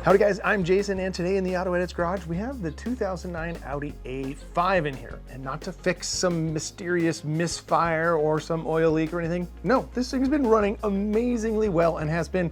Howdy guys, I'm Jason, and today in the AutoEdits garage we have the 2009 Audi A5 in here. And not to fix some mysterious misfire or some oil leak or anything. No, this thing's been running amazingly well and has been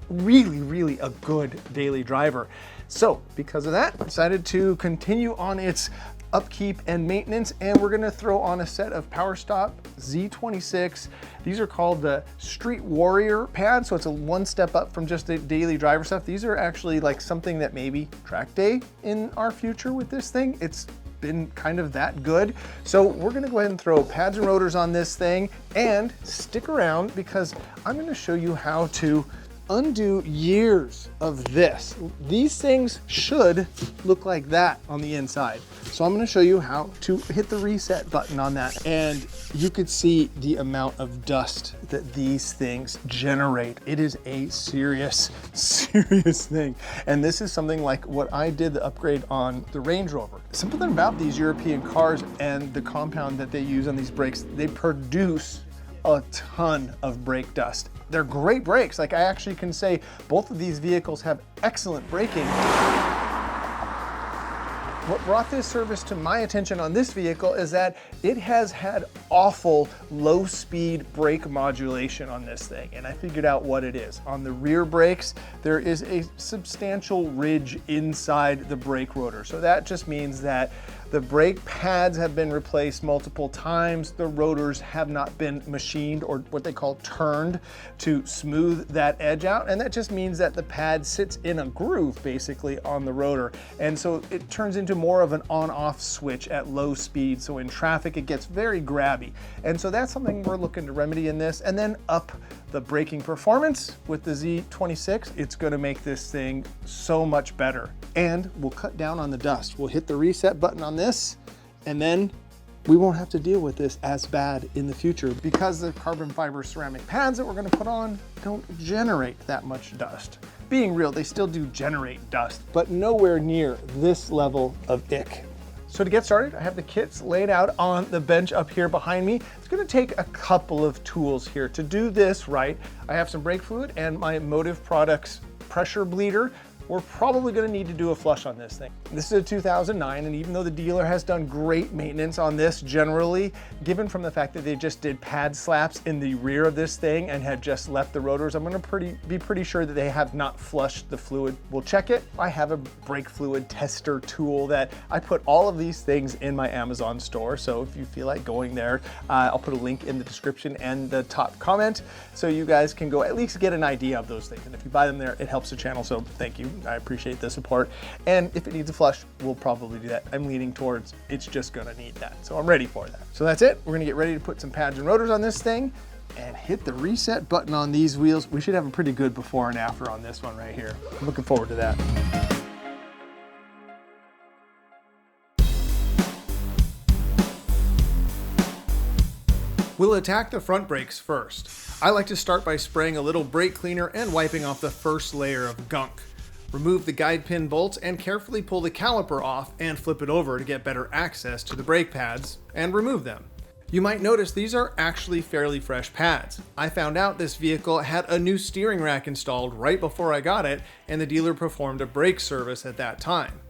really a good daily driver. So because of that, I decided to continue on its upkeep and maintenance, and we're gonna throw on a set of PowerStop Z26. These are called the Street Warrior pads, so it's a one step up from just the daily driver stuff. These are actually like something that maybe track day in our future with this thing. It's been kind of that good. So we're gonna go ahead and throw pads and rotors on this thing, and stick around because I'm gonna show you how to undo years of this. These things should look like that on the inside. So I'm gonna show you how to hit the reset button on that. And you could see the amount of dust that these things generate. It is a serious thing. And this is something like what I did the upgrade on the Range Rover. Something about these European cars and the compound that they use on these brakes, they produce a ton of brake dust. They're great brakes. Like, I actually can say both of these vehicles have excellent braking. What brought this service to my attention on this vehicle is that it has had awful low speed brake modulation on this thing, and I figured out what it is. On the rear brakes, there is a substantial ridge inside the brake rotor. So that just means that the brake pads have been replaced multiple times. The rotors have not been machined, or what they call turned, to smooth that edge out. And that just means that the pad sits in a groove basically on the rotor. And so it turns into more of an on-off switch at low speed. So in traffic, it gets very grabby. And so that's something we're looking to remedy in this. And then up the braking performance with the Z26, it's gonna make this thing so much better. And we'll cut down on the dust. We'll hit the reset button on this, and then we won't have to deal with this as bad in the future because the carbon fiber ceramic pads that we're gonna put on don't generate that much dust. Being real, they still do generate dust, but nowhere near this level of ick. So to get started, I have the kits laid out on the bench up here behind me. It's gonna take a couple of tools here. To do this right, I have some brake fluid and my Motive Products pressure bleeder. We're probably gonna need to do a flush on this thing. This is a 2009, and even though the dealer has done great maintenance on this generally, given from the fact that they just did pad slaps in the rear of this thing and had just left the rotors, I'm gonna be pretty sure that they have not flushed the fluid. We'll check it. I have a brake fluid tester tool that I put all of these things in my Amazon store, so if you feel like going there, I'll put a link in the description and the top comment so you guys can go at least get an idea of those things. And if you buy them there, it helps the channel, so thank you. I appreciate the support. And if it needs a flush, we'll probably do that. I'm leaning towards it's just gonna need that. So I'm ready for that. So that's it. We're gonna get ready to put some pads and rotors on this thing and hit the reset button on these wheels. We should have a pretty good before and after on this one right here. I'm looking forward to that. We'll attack the front brakes first. I like to start by spraying a little brake cleaner and wiping off the first layer of gunk. Remove the guide pin bolts and carefully pull the caliper off and flip it over to get better access to the brake pads and remove them. You might notice these are actually fairly fresh pads. I found out this vehicle had a new steering rack installed right before I got it, and the dealer performed a brake service at that time.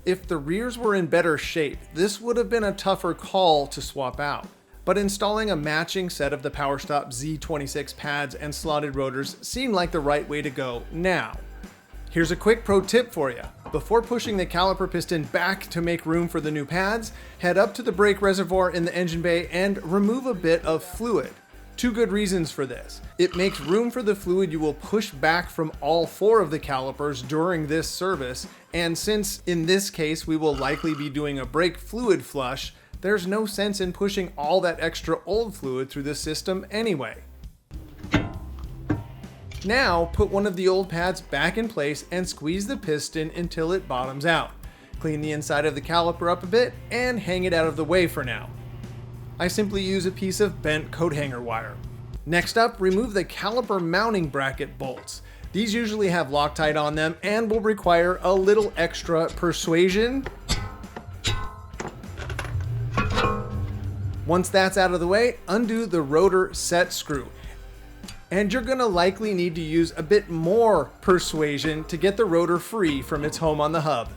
If the rears were in better shape, this would have been a tougher call to swap out. But installing a matching set of the PowerStop Z26 pads and slotted rotors seemed like the right way to go now. Here's a quick pro tip for you. Before pushing the caliper piston back to make room for the new pads, head up to the brake reservoir in the engine bay and remove a bit of fluid. Two good reasons for this. It makes room for the fluid you will push back from all four of the calipers during this service, and since in this case we will likely be doing a brake fluid flush, there's no sense in pushing all that extra old fluid through the system anyway. Now, put one of the old pads back in place and squeeze the piston until it bottoms out. Clean the inside of the caliper up a bit and hang it out of the way for now. I simply use a piece of bent coat hanger wire. Next up, remove the caliper mounting bracket bolts. These usually have Loctite on them and will require a little extra persuasion. Once that's out of the way, undo the rotor set screw. And you're gonna likely need to use a bit more persuasion to get the rotor free from its home on the hub.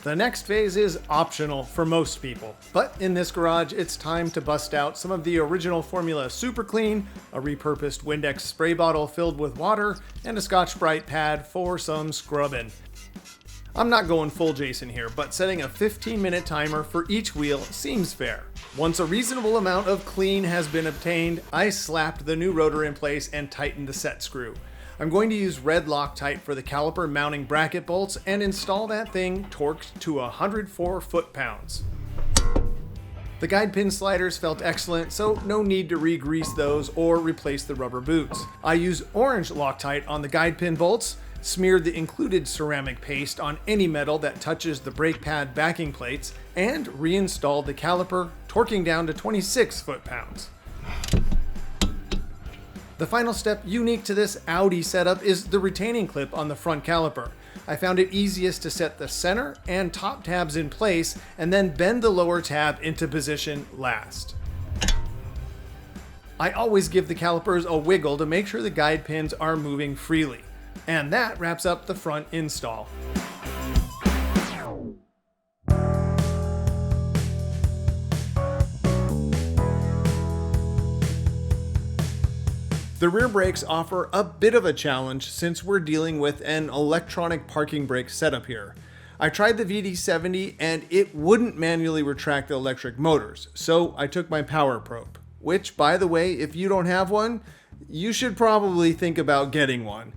The next phase is optional for most people, but in this garage, it's time to bust out some of the original Formula Super Clean, a repurposed Windex spray bottle filled with water, and a Scotch-Brite pad for some scrubbing. I'm not going full Jason here, but setting a 15-minute timer for each wheel seems fair. Once a reasonable amount of clean has been obtained, I slapped the new rotor in place and tightened the set screw. I'm going to use red Loctite for the caliper mounting bracket bolts and install that thing torqued to 104 foot-pounds. The guide pin sliders felt excellent, so no need to re-grease those or replace the rubber boots. I use orange Loctite on the guide pin bolts, smeared the included ceramic paste on any metal that touches the brake pad backing plates, and reinstalled the caliper, torquing down to 26 foot-pounds. The final step unique to this Audi setup is the retaining clip on the front caliper. I found it easiest to set the center and top tabs in place and then bend the lower tab into position last. I always give the calipers a wiggle to make sure the guide pins are moving freely. And that wraps up the front install. The rear brakes offer a bit of a challenge since we're dealing with an electronic parking brake setup here. I tried the VD70 and it wouldn't manually retract the electric motors, so I took my power probe, which, by the way, if you don't have one, you should probably think about getting one.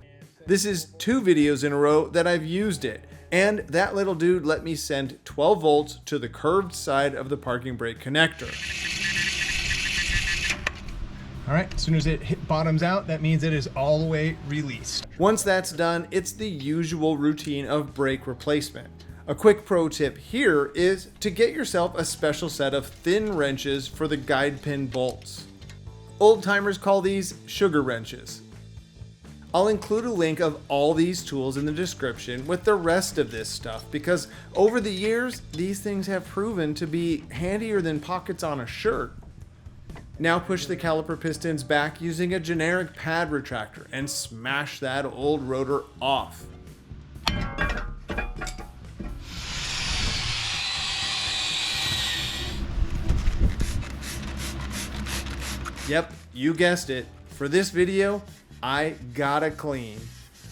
This is 2 videos in a row that I've used it, and that little dude let me send 12 volts to the curved side of the parking brake connector. All right, as soon as it bottoms out, that means it is all the way released. Once that's done, it's the usual routine of brake replacement. A quick pro tip here is to get yourself a special set of thin wrenches for the guide pin bolts. Old timers call these sugar wrenches. I'll include a link of all these tools in the description with the rest of this stuff because over the years, these things have proven to be handier than pockets on a shirt. Now push the caliper pistons back using a generic pad retractor and smash that old rotor off. Yep, you guessed it. For this video, I gotta clean.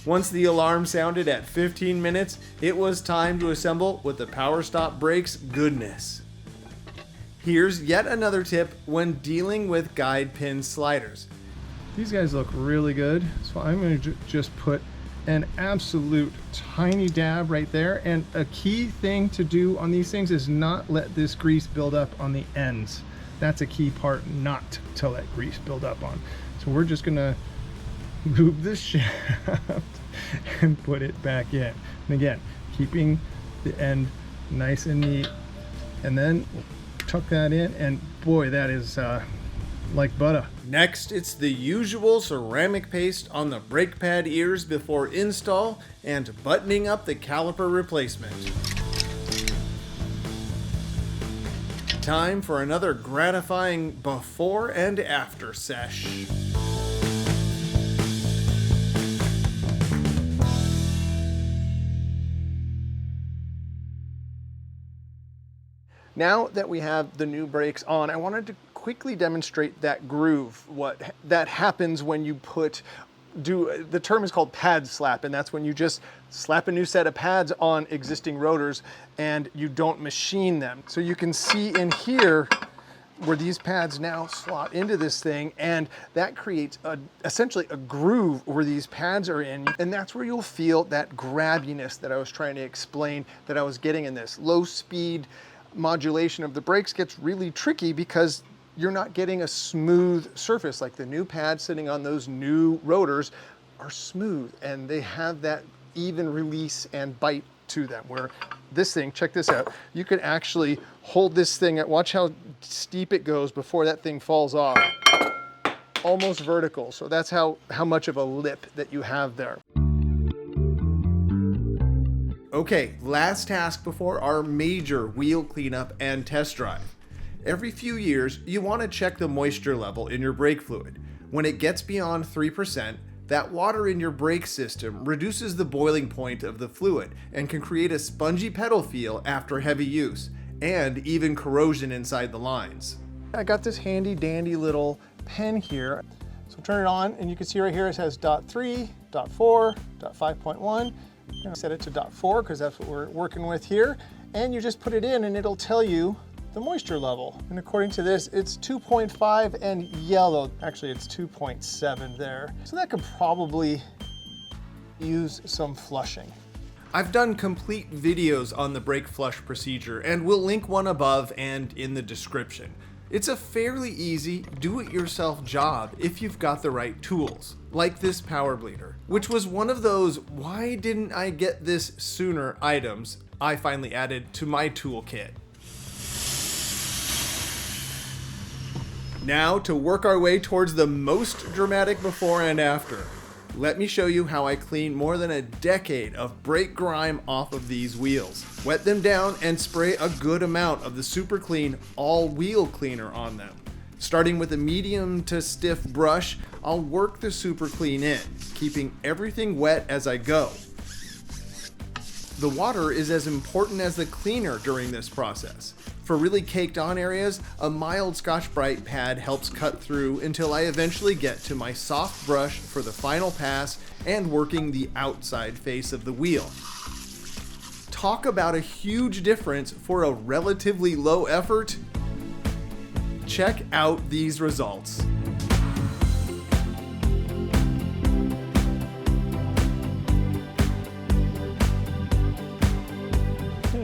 Once the alarm sounded at 15 minutes, it was time to assemble with the PowerStop brakes goodness. Here's yet another tip when dealing with guide pin sliders. These guys look really good, so I'm going to just put an absolute tiny dab right there. And a key thing to do on these things is not let this grease build up on the ends. That's a key part not to let grease build up on. So we're just going to lube this shaft and put it back in. And again, keeping the end nice and neat. And then tuck that in, and boy, that is like butter. Next, it's the usual ceramic paste on the brake pad ears before install and buttoning up the caliper replacement. Time for another gratifying before and after sesh. Now that we have the new brakes on, I wanted to quickly demonstrate that groove, what that happens when you the term is called pad slap, and that's when you just slap a new set of pads on existing rotors and you don't machine them. So you can see in here where these pads now slot into this thing, and that creates essentially a groove where these pads are in, and that's where you'll feel that grabbiness that I was trying to explain that I was getting in this. Low speed modulation of the brakes gets really tricky because you're not getting a smooth surface. Like the new pads sitting on those new rotors are smooth and they have that even release and bite to them, where this thing, check this out, you could actually hold this thing at, watch how steep it goes before that thing falls off, almost vertical. So that's how much of a lip that you have there. Okay, last task before our major wheel cleanup and test drive. Every few years, you want to check the moisture level in your brake fluid. When it gets beyond 3%, that water in your brake system reduces the boiling point of the fluid and can create a spongy pedal feel after heavy use, and even corrosion inside the lines. I got this handy dandy little pen here. So turn it on and you can see right here it says .3, .4, .5.1. I'm gonna set it to .4 because that's what we're working with here. And you just put it in and it'll tell you the moisture level. And according to this, it's 2.5 and yellow. Actually, it's 2.7 there. So that could probably use some flushing. I've done complete videos on the brake flush procedure and we'll link one above and in the description. It's a fairly easy, do-it-yourself job if you've got the right tools, like this power bleeder, which was one of those "why didn't I get this sooner" items I finally added to my toolkit. Now to work our way towards the most dramatic before and after. Let me show you how I clean more than a decade of brake grime off of these wheels. Wet them down and spray a good amount of the super clean all wheel cleaner on them. Starting with a medium to stiff brush, I'll work the super clean in, keeping everything wet as I go. The water is as important as the cleaner during this process. For really caked on areas, a mild Scotch-Brite pad helps cut through until I eventually get to my soft brush for the final pass and working the outside face of the wheel. Talk about a huge difference for a relatively low effort. Check out these results.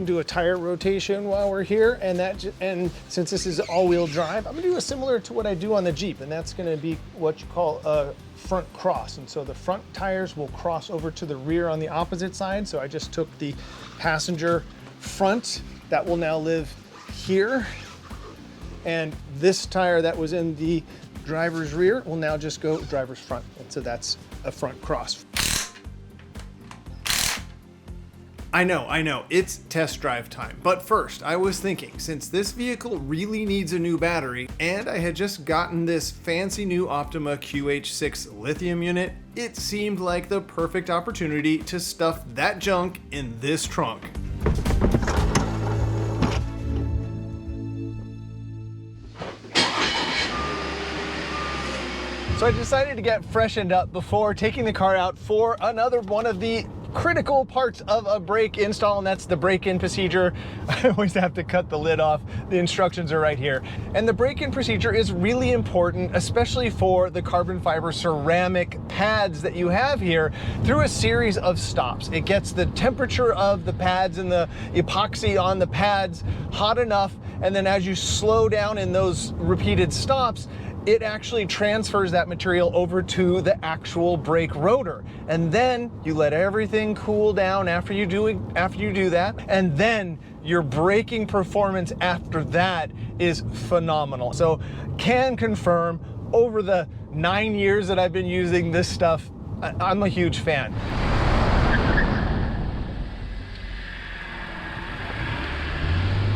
Do a tire rotation while we're here, and since this is all-wheel drive, I'm gonna do a similar to what I do on the Jeep, and that's gonna be what you call a front cross. And so the front tires will cross over to the rear on the opposite side. So I just took the passenger front that will now live here, and this tire that was in the driver's rear will now just go driver's front. And so that's a front cross. I know, it's test drive time. But first, I was thinking, since this vehicle really needs a new battery, and I had just gotten this fancy new Optima QH6 Lithium unit, it seemed like the perfect opportunity to stuff that junk in this trunk. So I decided to get freshened up before taking the car out for another one of the critical parts of a brake install, and that's the break-in procedure. I always have to cut the lid off. The instructions are right here. And the break-in procedure is really important, especially for the carbon fiber ceramic pads that you have here, through a series of stops. It gets the temperature of the pads and the epoxy on the pads hot enough, and then as you slow down in those repeated stops, it actually transfers that material over to the actual brake rotor. And then you let everything cool down after you do that. And then your braking performance after that is phenomenal. So can confirm, over the 9 years that I've been using this stuff, I'm a huge fan.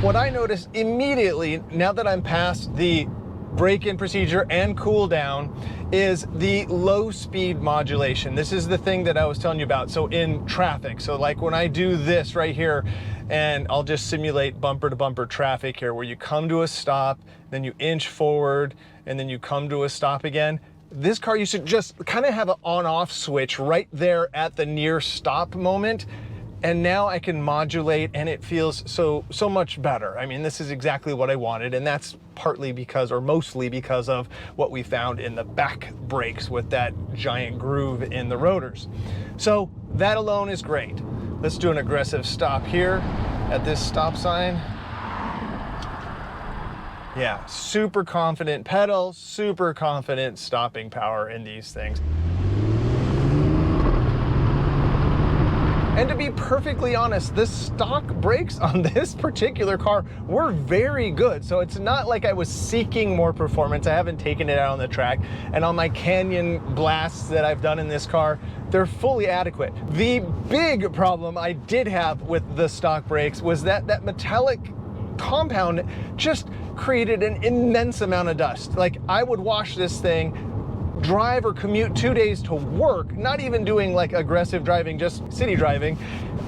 What I noticed immediately, now that I'm past the break-in procedure and cool down, is the low speed modulation. This is the thing that I was telling you about. So in traffic, so like when I do this right here, and I'll just simulate bumper to bumper traffic here, where you come to a stop, then you inch forward, and then you come to a stop again. This car, you should just kind of have an on-off switch right there at the near stop moment. And now I can modulate, and it feels so much better. I mean, this is exactly what I wanted, and that's partly because, or mostly because of what we found in the back brakes with that giant groove in the rotors. So that alone is great. Let's do an aggressive stop here at this stop sign. Yeah, super confident pedal, super confident stopping power in these things. And to be perfectly honest, the stock brakes on this particular car were very good. So it's not like I was seeking more performance. I haven't taken it out on the track. And on my Canyon blasts that I've done in this car, they're fully adequate. The big problem I did have with the stock brakes was that that metallic compound just created an immense amount of dust. Like, I would wash this thing drive or commute 2 days to work, not even doing like aggressive driving, just city driving,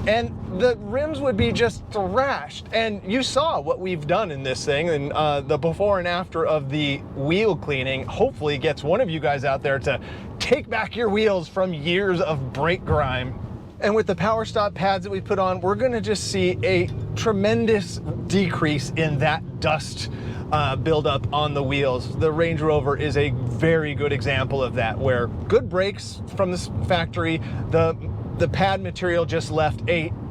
and the rims would be just thrashed. And you saw what we've done in this thing, and the before and after of the wheel cleaning hopefully gets one of you guys out there to take back your wheels from years of brake grime. And with the PowerStop pads that we put on, we're gonna just see a tremendous decrease in that dust buildup on the wheels. The Range Rover is a very good example of that, where good brakes from this factory, the pad material just left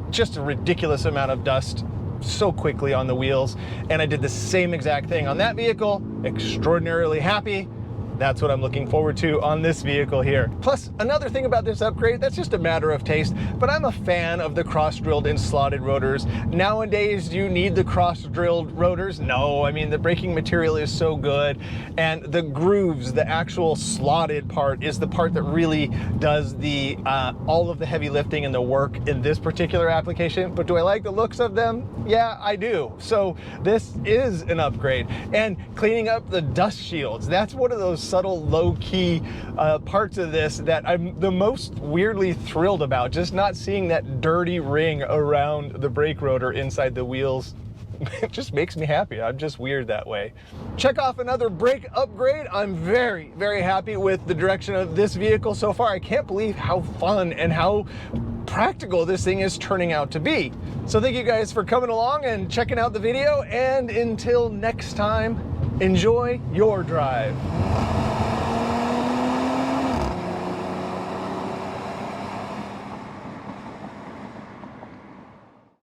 just a ridiculous amount of dust so quickly on the wheels. And I did the same exact thing on that vehicle. Extraordinarily happy. That's what I'm looking forward to on this vehicle here. Plus, another thing about this upgrade, that's just a matter of taste, but I'm a fan of the cross-drilled and slotted rotors. Nowadays, do you need the cross-drilled rotors? No, I mean, the braking material is so good, and the grooves, the actual slotted part, is the part that really does the all of the heavy lifting and the work in this particular application. But do I like the looks of them? Yeah, I do. So this is an upgrade. And cleaning up the dust shields, that's one of those subtle, low-key parts of this that I'm the most weirdly thrilled about. Just not seeing that dirty ring around the brake rotor inside the wheels. It just makes me happy. I'm just weird that way. Check off another brake upgrade. I'm very, very happy with the direction of this vehicle so far. I can't believe how fun and how practical this thing is turning out to be. So thank you guys for coming along and checking out the video, and until next time, enjoy your drive.